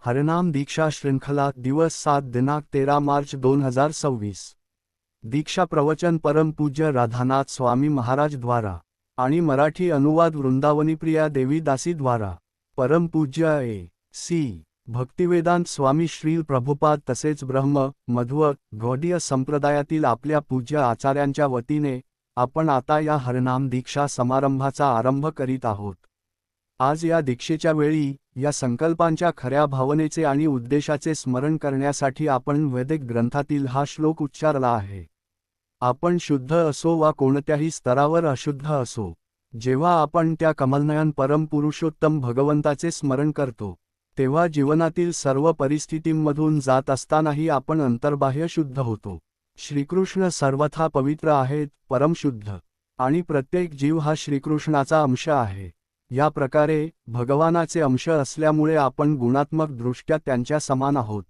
हरनाम दीक्षा श्रृंखला दिवस 7 दिनांक 13 मार्च 2026। दीक्षा प्रवचन परमपूज्य राधानाथ स्वामी महाराज द्वारा आणि मराठी अनुवाद वृंदावनीप्रिया देवी दासी द्वारा। परमपूज्य ए.सी. भक्तिवेदांत स्वामी श्रील प्रभुपाद तसेच ब्रह्म मध्व गौडीय संप्रदायातील आपल्या पूज्य आचार्यांच्या वतीने आपण आता या हरनाम दीक्षा समारंभाचा आरंभ करीत आहोत। आज या दीक्षेच्या वेळी या संकल्पांच्या खऱ्या भावनेचे आणि उद्देशाचे स्मरण करण्यासाठी आपण वैदिक ग्रंथातील हा श्लोक उच्चारला आहे। आपण शुद्ध असो वा कोणत्याही स्तरावर अशुद्ध असो, जेव्हा आपण त्या कमलनयन परमपुरुषोत्तम भगवंताचे स्मरण करतो, तेव्हा जीवनातील सर्व परिस्थितींमधून जात असतानाही आपण अंतर्बाह्य शुद्ध होतो। श्रीकृष्ण सर्वथा पवित्र आहेत, परमशुद्ध, आणि प्रत्येक जीव हा श्रीकृष्णाचा अंश आहे। या प्रकारे भगवानाचे अंश असल्यामुळे आपण गुणात्मक दृष्ट्या त्यांच्या समान आहोत,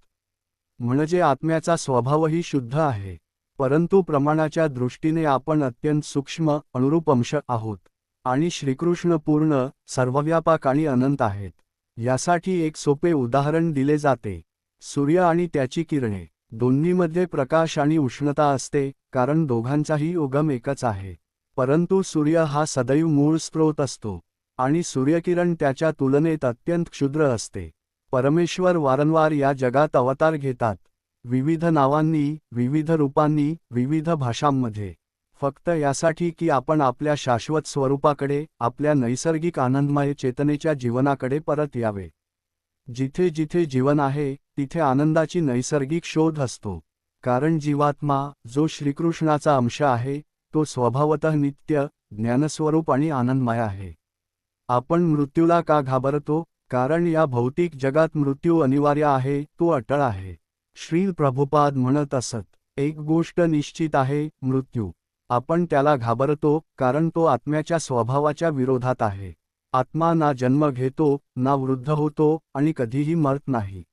म्हणजे आत्म्याचा स्वभावही शुद्ध आहे, परंतु प्रमाणाच्या दृष्टीने आपण अत्यंत सूक्ष्म अनुरूप अंश आहोत, आणि श्रीकृष्ण पूर्ण सर्वव्यापक आणि अनंत आहेत। यासाठी एक सोपे उदाहरण दिले जाते। सूर्य आणि त्याची किरणे दोन्हीमध्ये प्रकाश आणि उष्णता असते, कारण दोघांचाही उगम एकच आहे, परंतु सूर्य हा सदैव मूळ स्रोत असतो आणि सूर्यकिरण त्याच्या तुलनेत अत्यंत क्षुद्र असते। परमेश्वर वारंवार या जगात अवतार घेतात, विविध नावांनी, विविध रूपांनी, विविध भाषांमध्ये, फक्त यासाठी की आपण आपल्या शाश्वत स्वरूपाकडे, आपल्या नैसर्गिक आनंदमय चेतनेच्या जीवनाकडे परत यावे। जिथे जिथे जीवन आहे तिथे आनंदाची नैसर्गिक शोध असतो, कारण जीवात्मा जो श्रीकृष्णाचा अंश आहे तो स्वभावतः नित्य ज्ञानस्वरूप आणि आनंदमय आहे। आपण मृत्यूला का घाबरतो? कारण या भौतिक जगात मृत्यू अनिवार्य आहे, तो अटळ आहे। श्रील प्रभुपाद म्हणत असत, एक गोष्ट निश्चित आहे, मृत्यू। आपण त्याला घाबरतो कारण तो आत्म्याच्या स्वभावाच्या विरोधात आहे। आत्मा ना जन्म घेतो, ना वृद्ध होतो आणि कधीही मरत नाही।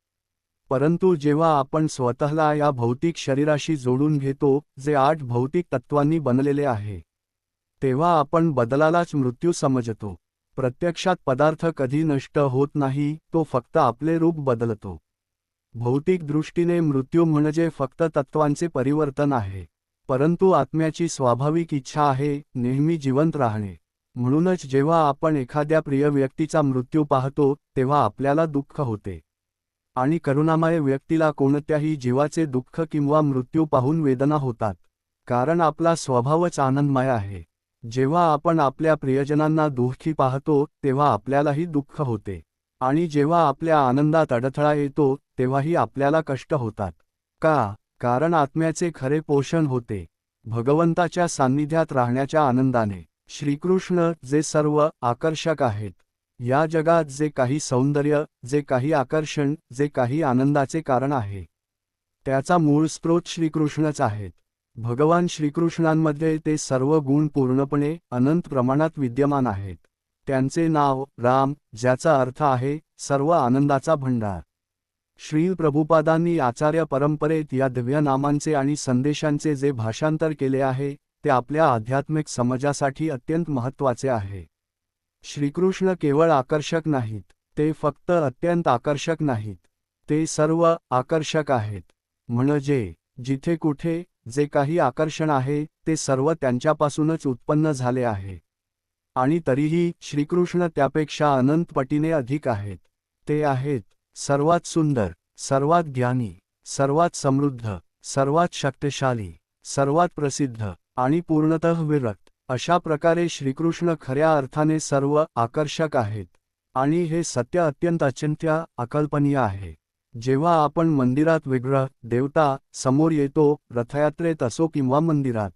परंतु जेव्हा आपण स्वतःला या भौतिक शरीराशी जोडून घेतो, जे 8 भौतिक तत्वांनी बनलेले आहे, तेव्हा आपण बदलालाच मृत्यू समजतो। प्रत्यक्षात पदार्थ कधी नष्ट होत नाही, तो फक्त आपले रूप बदलतो। भौतिक दृष्टीने मृत्यू म्हणजे फक्त तत्वांचे परिवर्तन आहे, परंतु आत्म्याची स्वाभाविक इच्छा आहे नेहमी जिवंत राहणे। म्हणूनच जेव्हा आपण एखाद्या प्रिय व्यक्तीचा मृत्यू पाहतो तेव्हा आपल्याला दुःख होते, आणि करुणामय व्यक्तीला कोणत्याही जीवाचे दुःख किंवा मृत्यू पाहून वेदना होतात, कारण आपला स्वभावच आनंदमय आहे। जेव्हा आपण आपल्या प्रियजनांना दुःखी पाहतो तेव्हा आपल्यालाही दुःख होते, आणि जेव्हा आपल्या आनंदात अडथळा येतो तेव्हाही आपल्याला कष्ट होतात। का? कारण आत्म्याचे खरे पोषण होते भगवंताच्या सान्निध्यात राहण्याच्या आनंदाने। श्रीकृष्ण जे सर्व आकर्षक आहेत, या जगात जे काही सौंदर्य, जे काही आकर्षण, जे काही आनंदाचे कारण आहे, त्याचा मूळ स्रोत श्रीकृष्णच आहेत। भगवान श्रीकृष्णांमध्ये ते सर्व गुण पूर्णपणे अनंत प्रमाणात विद्यमान आहेत। त्यांचे नाव राम, ज्याचा अर्थ आहे सर्व आनंदाचा भंडार। श्रील प्रभुपादांनी आचार्य परंपरेत या दिव्य नामांचे आणि संदेशांचे जे भाषांतर केले आहे ते आपल्या आध्यात्मिक समाजासाठी अत्यंत महत्त्वाचे आहे। श्रीकृष्ण केवळ आकर्षक नाहीत, ते फक्त अत्यंत आकर्षक नाहीत, ते सर्व आकर्षक आहेत। म्हणजे जिथे कुठे जे काही आकर्षण आहे ते सर्व त्यांच्यापासूनच उत्पन्न झाले आहे, आणि तरीही श्रीकृष्ण त्यापेक्षा अनंत पटीने अधिक आहेत। ते आहेत सर्वात सुंदर, सर्वात ज्ञानी, सर्वात समृद्ध, सर्वात शक्तिशाली, सर्वात प्रसिद्ध आणि पूर्णतः विरक्त। अशा प्रकारे श्रीकृष्ण खऱ्या अर्थाने सर्व आकर्षक आहेत, आणि हे सत्य अत्यंत अचिंत्य अकल्पनीय आहे। जेव्हा आपण मंदिरात विग्रह देवता समोर येतो, रथयात्रेत असो किंवा मंदिरात,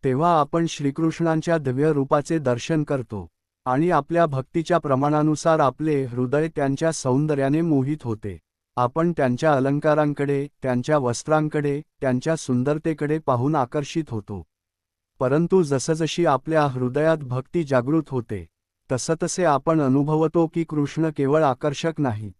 तेव्हा आपण श्रीकृष्णांच्या दिव्य रूपाचे दर्शन करतो, आणि आपल्या भक्तीच्या प्रमाणानुसार आपले हृदय त्यांच्या सौंदर्याने मोहित होते। आपण त्यांच्या अलंकारांकडे, त्यांच्या वस्त्रांकडे, त्यांच्या सुंदरतेकडे पाहून आकर्षित होतो। परंतु जसजशी आपल्या हृदयात भक्ती जागृत होते, तसतसे आपण अनुभवतो की कृष्ण केवळ आकर्षक नाहीत,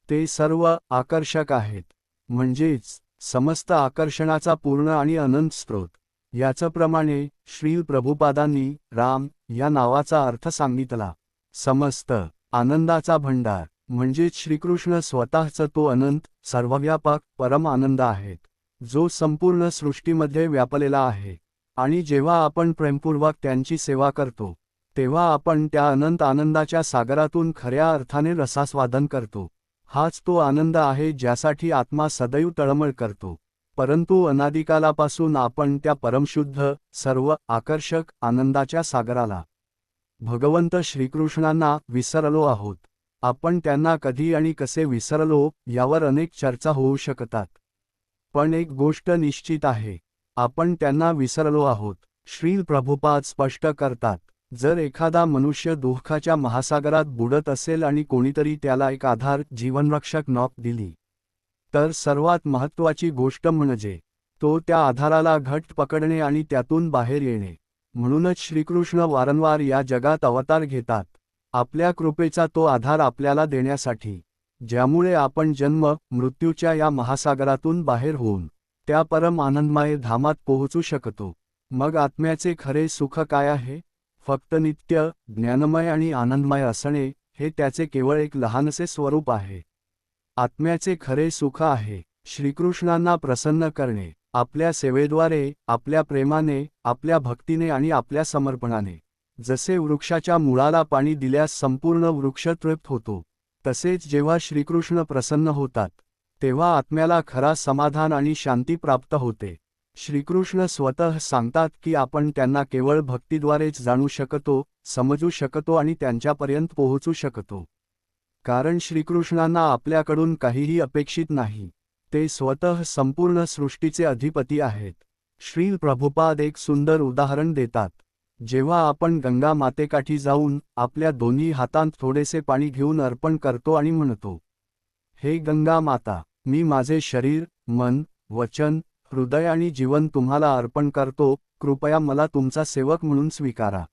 ते सर्व आकर्षक आहेत, म्हणजेच समस्त आकर्षणाचा पूर्ण आणि अनंत स्रोत। याचप्रमाणे श्रील प्रभुपादांनी राम या नावाचा अर्थ सांगितला, समस्त आनंदाचा भंडार। म्हणजेच श्रीकृष्ण स्वतःच तो अनंत, सर्वव्यापक, परम आनंद आहेत, जो संपूर्ण सृष्टीमध्ये व्यापलेला आहे. आणि जेव्हा आपण प्रेमपूर्वक त्यांची सेवा करतो, तेव्हा आपण त्या अनंत आनंदाच्या सागरातून खऱ्या अर्थाने रसास्वादन करतो. हाच तो आनंद आहे ज्यासाठी आत्मा सदैव तळमळ करतो. परंतु अनादिकालापासून आपण त्या परमशुद्ध, सर्व आकर्षक आनंदाच्या सागराला, भगवंत श्रीकृष्णांना, विसरलो आहोत. आपण त्यांना कधी आणि कसे विसरलो यावर अनेक चर्चा होऊ शकतात. पण एक गोष्ट निश्चित आहे, आपण त्यांना विसरलो आहोत. श्रील प्रभुपाद स्पष्ट करतात, जर एखादा मनुष्य दुःखाच्या महासागरात बुडत असेल आणि कोणीतरी त्याला एक आधार, जीवनरक्षक नौक दिली, तर सर्वात महत्त्वाची गोष्ट म्हणजे तो त्या आधाराला घट्ट पकडणे आणि त्यातून बाहेर येणे. म्हणूनच श्रीकृष्ण वारंवार या जगात अवतार घेतात, आपल्या कृपेचा तो आधार आपल्याला देण्यासाठी, ज्यामुळे आपण जन्म मृत्यूच्या या महासागरातून बाहेर होऊन त्या परम आनंदमय धामात पोहोचू शकतो. मग आत्म्याचे खरे सुख काय आहे? फक्त नित्य, ज्ञानमय आणि आनंदमय असणे हे त्याचे केवळ एक लहानसे स्वरूप आहे. आत्म्याचे खरे सुख आहे श्रीकृष्णांना प्रसन्न करणे, आपल्या सेवेद्वारे, आपल्या प्रेमाने, आपल्या भक्तीने आणि आपल्या समर्पणाने. जसे वृक्षाच्या मुळाला पाणी दिल्यास संपूर्ण वृक्ष तृप्त होतो, तसेच जेव्हा श्रीकृष्ण प्रसन्न होतात, तेव्हा आत्म्याला खरा समाधान आणि शांती प्राप्त होते. श्रीकृष्ण स्वतः सांगतात की आपण त्यांना केवळ भक्तीद्वारेच जाणू शकतो, समजू शकतो आणि त्यांच्यापर्यंत पोहोचू शकतो. कारण श्रीकृष्णांना आपल्याकडून काहीही अपेक्षित नाही. ते स्वतः संपूर्ण सृष्टीचे अधिपती आहेत. श्रील प्रभुपाद एक सुंदर उदाहरण देतात. जेव्हा आपण गंगा मातेकाठी जाऊन आपल्या दोन्ही हातांत थोडेसे पाणी घेऊन अर्पण करतो आणि म्हणतो, हे गंगा माता, मी माझे शरीर, मन, वचन, हृदय आणि जीवन तुम्हाला अर्पण करतो, कृपया मला तुमचा सेवक म्हणून स्वीकारा.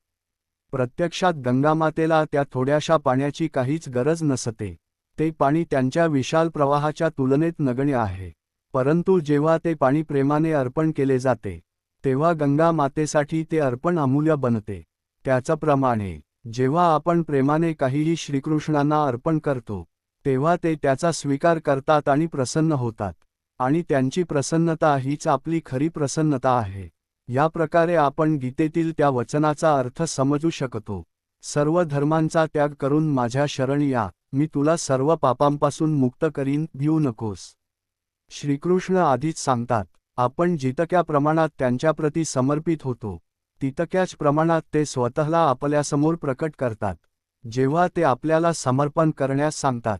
प्रत्यक्षात गंगामातेला त्या थोड्याशा पाण्याची काहीच गरज नसते. ते पाणी त्यांच्या विशाल प्रवाहाच्या तुलनेत नगण्य आहे. परंतु जेव्हा ते पाणी प्रेमाने अर्पण केले जाते, तेव्हा गंगा मातेसाठी ते अर्पण अमूल्य बनते. त्याचप्रमाणे जेव्हा आपण प्रेमाने काहीही श्रीकृष्णांना अर्पण करतो, तेव्हा ते त्याचा स्वीकार करतात आणि प्रसन्न होतात. आणि त्यांची प्रसन्नता हीच आपली खरी प्रसन्नता आहे. या प्रकारे आपण गीतेतील त्या वचनाचा अर्थ समजू शकतो. सर्व धर्मांचा त्याग करून माझ्या शरणी या, मी तुला सर्व पापांपासून मुक्त करीन, भिऊ नकोस. श्रीकृष्ण आधीच सांगतात, आपण जितक्या प्रमाणात त्यांच्याप्रती समर्पित होतो, तितक्याच प्रमाणात ते स्वतःला आपल्यासमोर प्रकट करतात. जेव्हा ते आपल्याला समर्पण करण्यास सांगतात,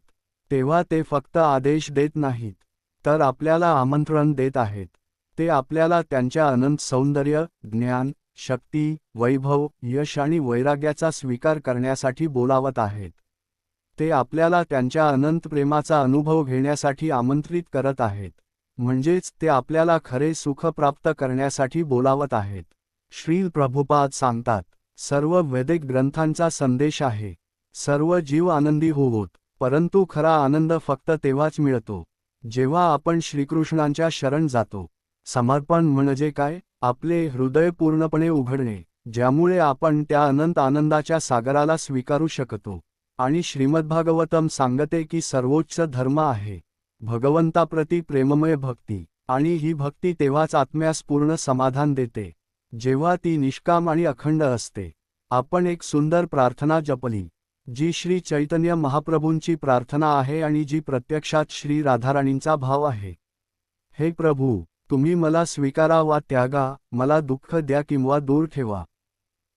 तेव्हा ते फक्त आदेश देत नाहीत, तर आपल्याला आमंत्रण देत आहेत. ते आपल्याला त्यांच्या अनंत सौंदर्य, ज्ञान, शक्ती, वैभव, यश आणि वैराग्याचा स्वीकार करण्यासाठी बोलावत आहेत. ते आपल्याला त्यांच्या अनंत प्रेमाचा अनुभव घेण्यासाठी आमंत्रित करत आहेत. म्हणजेच ते आपल्याला खरे सुख प्राप्त करण्यासाठी बोलावत आहेत. श्रील प्रभुपाद सांगतात, सर्व वैदिक ग्रंथांचा संदेश आहे, सर्व जीव आनंदी होवोत, परंतु खरा आनंद फक्त तेव्हाच मिळतो जेव्हा आपण श्रीकृष्णांच्या शरण जातो. समर्पण म्हणजे काय? आपले हृदय पूर्णपणे उघडणे, ज्यामुळे आपण त्या अनंत आनंदाच्या सागराला स्वीकारू शकतो. आणि श्रीमद्भागवतम सांगते की सर्वोच्च धर्म आहे भगवंताप्रती प्रेममय भक्ती. आणि ही भक्ती तेव्हाच आत्म्यास पूर्ण समाधान देते, जेव्हा ती निष्काम आणि अखंड असते. आपण एक सुंदर प्रार्थना जपली, जी श्री चैतन्य महाप्रभूंची प्रार्थना आहे आणि जी प्रत्यक्षात श्री राधाराणींचा भाव आहे. हे प्रभू, तुम्ही मला स्वीकारा वा त्यागा, मला दुःख द्या किंवा दूर ठेवा.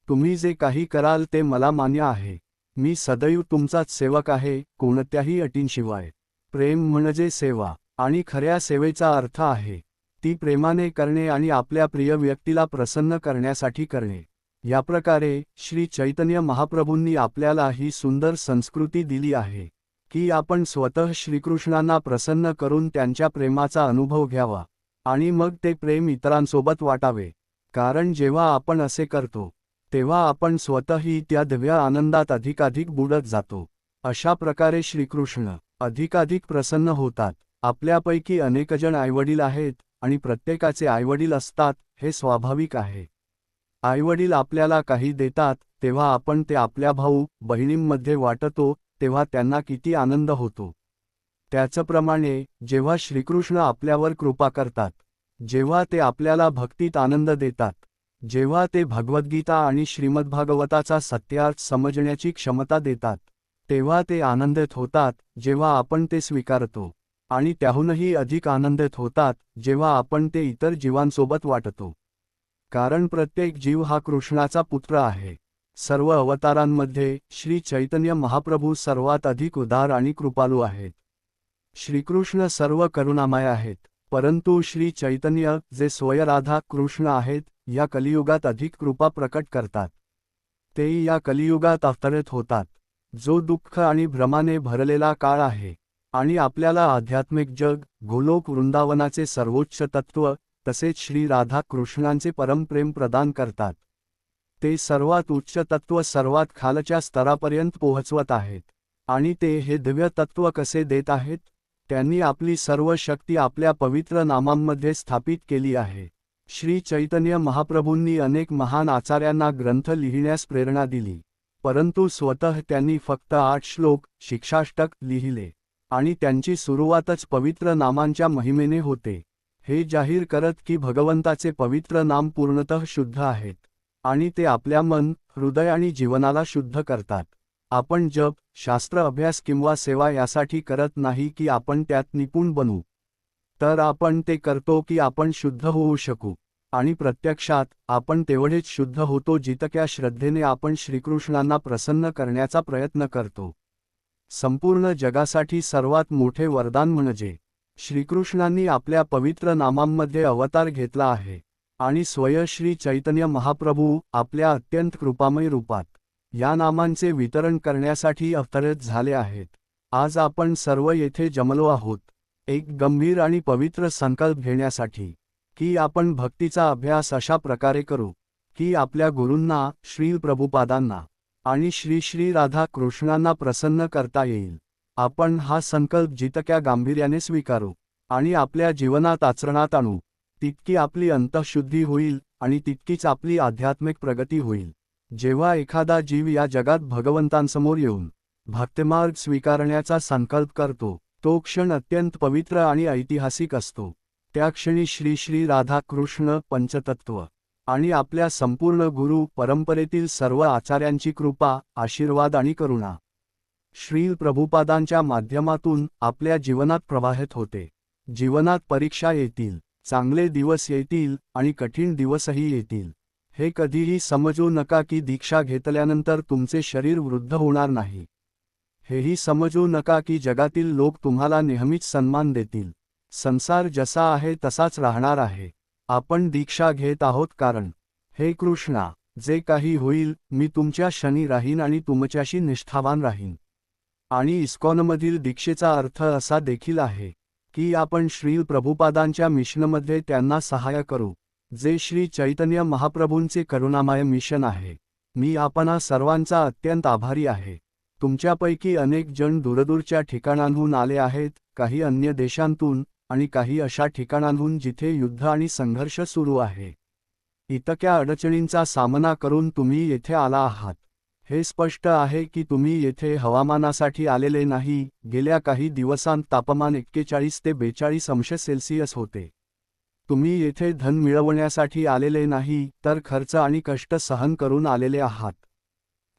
तुम्ही जे काही कराल ते मला मान्य आहे. मी सदैव तुमचाच सेवक आहे, कोणत्याही अटींशिवाय. प्रेम म्हणजे सेवा, आणि खऱ्या सेवेचा अर्थ आहे ती प्रेमाने करणे आणि आपल्या प्रिय व्यक्तीला प्रसन्न करण्यासाठी करणे. या प्रकारे श्री चैतन्य महाप्रभूंनी आपल्याला ही सुंदर संस्कृती दिली आहे की आपण स्वतः श्रीकृष्णांना प्रसन्न करून त्यांच्या प्रेमाचा अनुभव घ्यावा आणि मग ते प्रेम इतरांसोबत वाटावे. कारण जेव्हा आपण असे करतो, तेव्हा आपण स्वतःही त्या दिव्य आनंदात अधिकाधिक बुडत जातो. अशा प्रकारे श्रीकृष्ण अधिकाधिक प्रसन्न होतात. आपल्यापैकी अनेकजण आईवडील आहेत आणि प्रत्येकाचे आईवडील असतात, हे स्वाभाविक आहे. आईवडील आपल्याला काही देतात तेव्हा आपण ते आपल्या भाऊ बहिणींमध्ये वाटतो, तेव्हा त्यांना किती आनंद होतो. त्याचप्रमाणे जेव्हा श्रीकृष्ण आपल्यावर कृपा करतात, जेव्हा ते आपल्याला भक्तीत आनंद देतात, जेव्हा ते भगवद्गीता आणि श्रीमद्भागवताचा सत्यार्थ समजण्याची क्षमता देतात, तेव्हा ते आनंदित होतात जेव्हा आपण ते स्वीकारतो, आणि त्याहूनही अधिक आनंदित होतात जेव्हा आपण ते इतर जीवांसोबत वाटतो. कारण प्रत्येक जीव हा कृष्णाचा पुत्र आहे. सर्व अवतारांमध्ये श्री चैतन्य महाप्रभू सर्वात अधिक उदार आणि कृपालू आहेत. श्रीकृष्ण सर्व करुणामय आहेत, परंतु श्री चैतन्य जे स्वयं राधा कृष्ण आहेत, या कलियुगात अधिक कृपा प्रकट करतात. तेही या कलियुगात अवतरित होतात, जो दुःख आणि भ्रमाने भरलेला काळ आहे, आणि आपल्याला आध्यात्मिक जग, गोलोक वृंदावनाचे सर्वोच्च तत्त्व, तसेच श्री राधा कृष्णांचे परमप्रेम प्रदान करतात. ते सर्वात उच्च तत्त्व सर्वात खालच्या स्तरापर्यंत पोहोचवत आहेत. आणि ते हे दिव्य तत्त्व कसे देत आहेत? त्यांनी आपली सर्व शक्ती आपल्या पवित्र नामांमध्ये स्थापित केली आहे. श्री चैतन्य महाप्रभूंनी अनेक महान आचार्यांना ग्रंथ लिहिण्यास प्रेरणा दिली, परंतु स्वतः त्यांनी फक्त 8 श्लोक, शिक्षाष्टक लिहिले, आणि त्यांची सुरुवातच पवित्र नामांच्या महिमेने होते, हे जाहीर करत की भगवंताचे पवित्र नाम पूर्णतः शुद्ध आहेत, आणि ते आपल्या मन, हृदय आणि जीवनाला शुद्ध करतात. आपण जप, शास्त्र अभ्यास किंवा सेवा यासाठी करत नाही की आपण त्यात निपुण बनू, तर आपण ते करतो की आपण शुद्ध होऊ शकू. आणि प्रत्यक्षात आपण तेवढेच शुद्ध होतो जितक्या श्रद्धेने आपण श्रीकृष्णांना प्रसन्न करण्याचा प्रयत्न करतो. संपूर्ण जगासाठी सर्वात मोठे वरदान म्हणजे श्रीकृष्णांनी आपल्या पवित्र नामांमध्ये अवतार घेतला आहे, आणि स्वयं श्री चैतन्य महाप्रभू आपल्या अत्यंत कृपामय रूपात या नामांचे वितरण करण्यासाठी अवतरित झाले आहेत. आज आपण सर्व येथे जमलो आहोत, एक गंभीर आणि पवित्र संकल्प घेण्यासाठी, की आपण भक्तीचा अभ्यास अशा प्रकारे करू की आपल्या गुरूंना, श्री प्रभुपादांना आणि श्री श्री राधा कृष्णांना प्रसन्न करता येईल. आपण हा संकल्प जितक्या गांभीर्याने स्वीकारू आणि आपल्या जीवनात आचरणात आणू, तितकी आपली अंतःशुद्धी होईल आणि तितकीच आपली आध्यात्मिक प्रगती होईल. जेव्हा एखादा जीव या जगात भगवंतांसमोर येऊन भक्तिमार्ग स्वीकारण्याचा संकल्प करतो, तो क्षण अत्यंत पवित्र आणि ऐतिहासिक असतो. त्या क्षणी श्री श्री राधा कृष्ण, पंचतत्व आणि आपल्या संपूर्ण गुरु परंपरेतील सर्व आचार्यांची कृपा, आशीर्वाद आणि करुणा श्री प्रभुपादांच्या माध्यमातून आपल्या जीवनात प्रवाहित होते. जीवनात परीक्षा येतील, चांगले दिवस येतील आणि कठीण दिवसही येतील. हे कधीही समजू नका की दीक्षा घेतल्यानंतर तुमचे शरीर वृद्ध होणार नाही. हेही समजू नका की जगातील लोक तुम्हाला नेहमीच सन्मान देतील. संसार जसा आहे तसाच राहणार आहे. आपण दीक्षा घेत आहोत कारण, हे कृष्णा, जे काही होईल, मी तुमच्या शनी राहीन आणि तुमच्याशी निष्ठावान राहीन. आणि इस्कॉनमधील दीक्षेचा अर्थ असा देखील आहे की आपण श्री प्रभुपादांच्या मिशनमध्ये त्यांना सहाय्य करू, जे श्री चैतन्य महाप्रभूंचे करुणामय मिशन आहे. मी आपणा सर्वांचा अत्यंत आभारी आहे. तुमच्यापैकी अनेक जण दूरदूरच्या ठिकाणांहून आले आहेत, काही अन्य देशांतून, आणि काही अशा ठिकाणांहून जिथे युद्ध आणि संघर्ष सुरू आहे. इतक्या अडचणींचा सामना करून तुम्ही येथे आला आहात. हे स्पष्ट आहे की तुम्ही येथे हवामानासाठी आलेले नाही. गेल्या काही दिवसांत तापमान 41 ते 42 अंश सेल्सिअस होते. तुम्ही येथे धन मिळवण्यासाठी आलेले नाही, तर खर्च आणि कष्ट सहन करून आलेले आहात.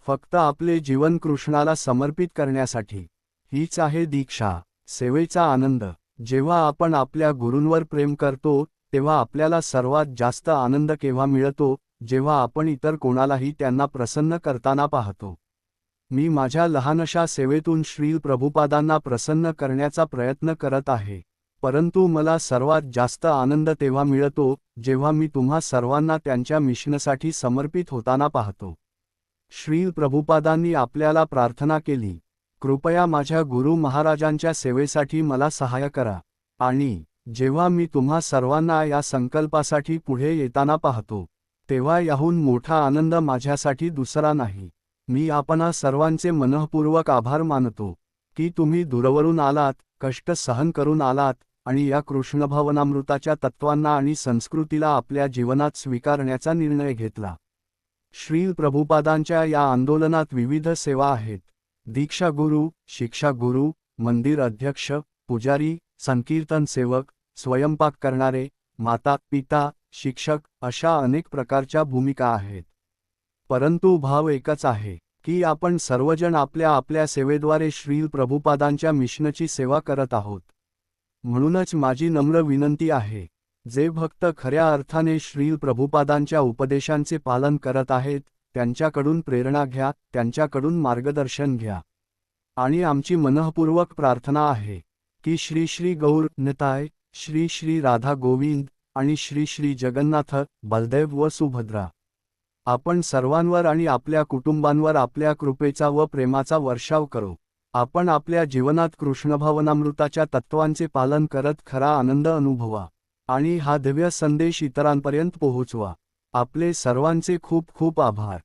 फक्त आपले जीवन कृष्णाला समर्पित करण्यासाठी. हीच आहे दीक्षा, सेवेचा आनंद. जेव्हा आपण आपल्या गुरूंवर प्रेम करतो, तेव्हा आपल्याला सर्वात जास्त आनंद केव्हा मिळतो, जेव्हा आपण इतर कोणालाही त्यांना प्रसन्न करताना पाहतो. मी माझ्या लहानशा सेवेतून श्री प्रभुपादांना प्रसन्न करण्याचा प्रयत्न करत आहे, परंतु मला सर्वात जास्त आनंद तेव्हा मिळतो जेव्हा मी तुम्हा सर्वांना त्यांच्या मिशनसाठी समर्पित होताना पाहतो. श्री प्रभुपादांनी आपल्याला प्रार्थना केली, कृपया माझ्या गुरु महाराजांच्या सेवेसाठी मला सहाय्य करा. आणि जेव्हा मी तुम्हा सर्वांना या संकल्पासाठी पुढे येताना पाहतो, तेव्हा याहून मोठा आनंद माझ्यासाठी दुसरा नाही. मी आपणा सर्वांचे मनःपूर्वक आभार मानतो की तुम्ही दूरवरून आलात, कष्ट सहन करून आलात, आणि या कृष्णभवनामृताच्या तत्त्वांना आणि संस्कृतीला आपल्या जीवनात स्वीकारण्याचा निर्णय घेतला. श्री प्रभुपादांच्या या आंदोलनात विविध सेवा आहेत, दीक्षागुरू, शिक्षागुरू, मंदिर अध्यक्ष, पुजारी, संकीर्तन सेवक, स्वयंपाक करणारे, माता पिता, शिक्षक अशा अनेक प्रकारच्या भूमिका आहेत. परंतु भाव एकच आहे की आपण सर्वजण आपल्या आपल्या सेवेद्वारे श्रील प्रभुपादांच्या मिशनची सेवा करत आहोत. म्हणूनच माझी नम्र विनंती आहे, जे भक्त खऱ्या अर्थाने श्रील प्रभुपादांच्या उपदेशांचे पालन करत आहेत, त्यांच्याकडून प्रेरणा घ्या, त्यांच्याकडून मार्गदर्शन घ्या. आणि आमची मनःपूर्वक प्रार्थना आहे की श्री श्री गौर निताय, श्री श्री राधा गोविंद आणि श्री श्री जगन्नाथ, बलदेव व सुभद्रा आपण सर्वांवर आणि आपल्या कुटुंबांवर आपल्या कृपेचा व प्रेमाचा वर्षाव करो. आपण आपल्या जीवनात कृष्णभावनामृताच्या तत्त्वांचे पालन करत खरा आनंद अनुभवा आणि हा दिव्य संदेश इतरांपर्यंत पोहोचवा. आपले सर्वांचे खूप खूप आभार.